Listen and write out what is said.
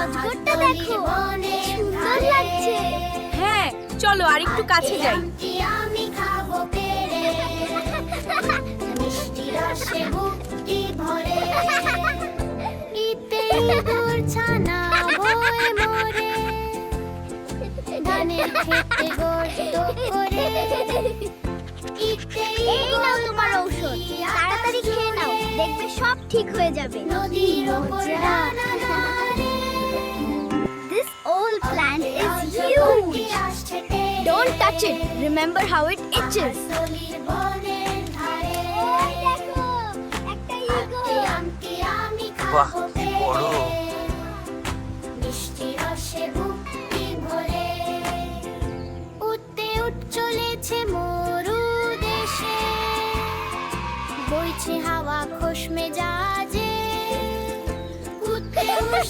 অজগরটা দেখো, সুন্দর লাগছে। হ্যাঁ, চলো আর একটু কাছে যাই। আমি খাবো পেরে, মিষ্টি রসে বুকটি ভরে, ইতে ইঁদুর ছানা হয়ে মরে, ধানের খেতে গর্ত করে, এই নাও তোমার ঔষধ, তাড়াতাড়ি খেয়ে নাও, দেখবে সব ঠিক হয়ে যাবে। নদীর ওপর ডানা নাড়ে, this old plant is huge. Don't touch it. Remember how it itches. বাহ, কি বড়! মিষ্টি রসে বুকটি ভরে, উঠতে উঠ চলেছে মরু দেশে, বইছে হাওয়া খোশ মেজাজে, উঠতে উঠ